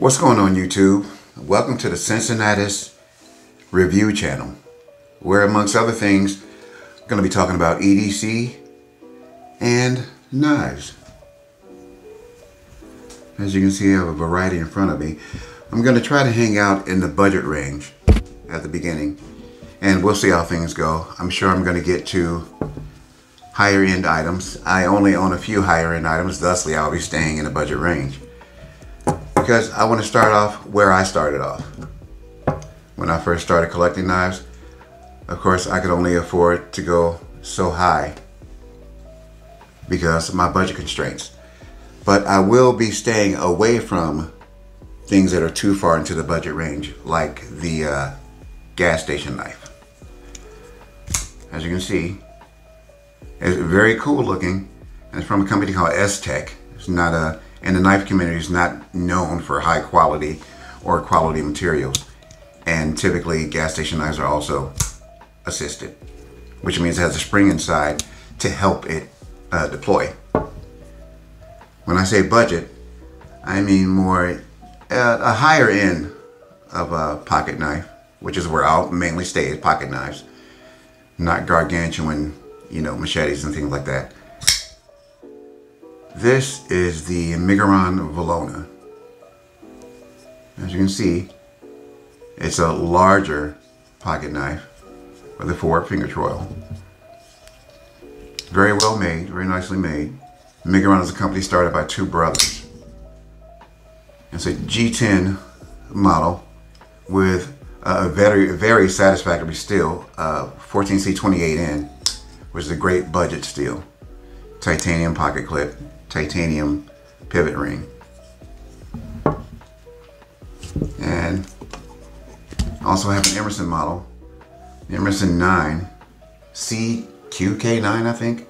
What's going on, YouTube? Welcome to the Cincinnatus review channel, where amongst other things I'm going to be talking about EDC and knives. As you can see, I have a variety in front of me. I'm going to try to hang out in the budget range at the beginning, and we'll see how things go. I'm sure I'm going to get to higher end items. I only own a few higher end items, thusly I'll be staying in the budget range, because I want to start off where I started off. When I first started collecting knives, of course I could only afford to go so high because of my budget constraints. But I will be staying away from things that are too far into the budget range, like the gas station knife. As you can see, it's very cool looking, and it's from a company called S-Tech. It's not a, and the knife community is not known for high quality or quality materials. And typically gas station knives are also assisted, which means it has a spring inside to help it deploy. When I say budget, I mean more a higher end of a pocket knife, which is where I'll mainly stay at pocket knives, not gargantuan, machetes and things like that. This is the Migueron Valona. As you can see, it's a larger pocket knife with a forward finger choil. Very well made, very nicely made. Migueron is a company started by two brothers. It's a G10 model with a very satisfactory steel, 14C28N, which is a great budget steel. Titanium pocket clip, titanium pivot ring. And also have an Emerson model, the Emerson 9, CQK9 I think.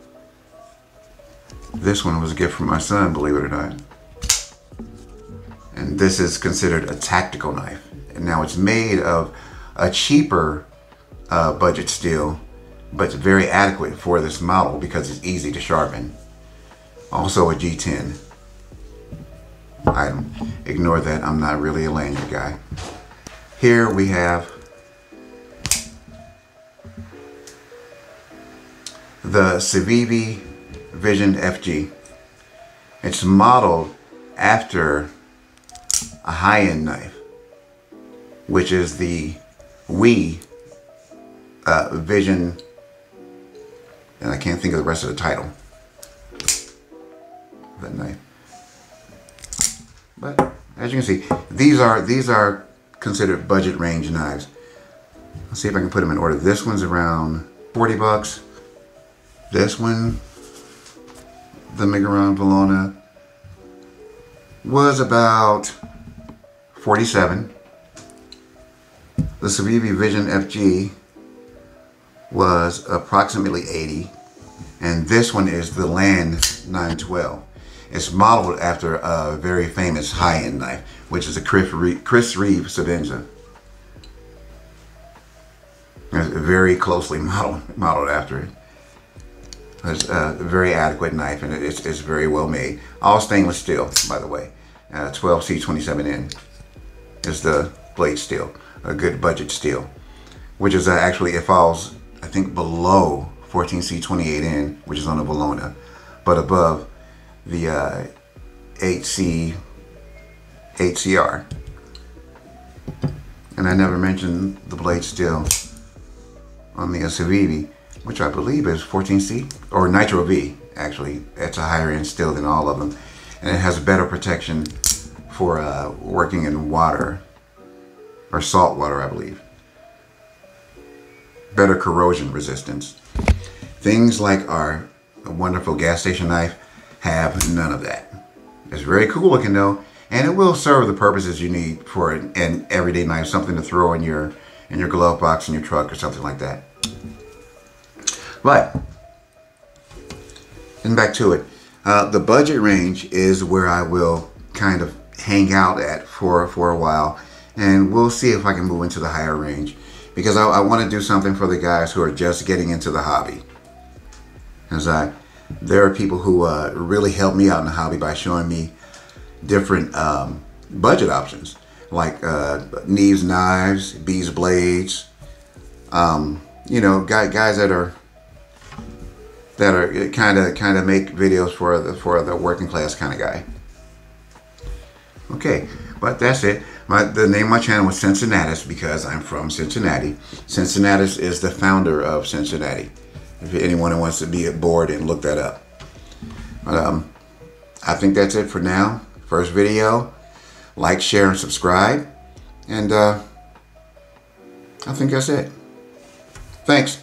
This one was a gift from my son, believe it or not. And this is considered a tactical knife. And now it's made of a cheaper budget steel, but it's very adequate for this model because it's easy to sharpen. Also a G10 item. Ignore that, I'm not really a lanyard guy. Here we have the Civivi Vision FG. It's modeled after a high-end knife, which is the Vision, and I can't think of the rest of the title of that knife. But as you can see, these are considered budget range knives. Let's see if I can put them in order. This one's around 40 bucks. This one, the Migueron Valona, was about 47. The Civivi Vision FG was approximately 80. And this one is the Land 912. It's modeled after a very famous high-end knife, which is a Chris Reeve Savenza. It's very closely modeled after it. It's a very adequate knife, and it's very well made. All stainless steel, by the way. 12C27N is the blade steel, a good budget steel, which is actually, it falls, I think, below 14C28N, which is on the Valona, but above the 8CR. And I never mentioned the blade steel on the Civivi, which I believe is 14C, or Nitro V, actually. It's a higher end steel than all of them. And it has better protection for working in water, or salt water, I believe. Better corrosion resistance. Things like our wonderful gas station knife have none of that. It's very cool looking though, and it will serve the purposes you need for an everyday knife, something to throw in your glove box in your truck or something like that. But getting back to it, the budget range is where I will kind of hang out at for a while, and we'll see if I can move into the higher range, because I want to do something for the guys who are just getting into the hobby. As there are people who really help me out in the hobby by showing me different budget options like Neves knives, Bees blades. You know, guys that are kind of make videos for the working class kind of guy. Okay, but that's it. The name of my channel was Cincinnatus because I'm from Cincinnati. Cincinnatus is the founder of Cincinnati. If anyone wants to be bored and look that up. But I think that's it for now. First video. Like, share, and subscribe. And I think that's it. Thanks.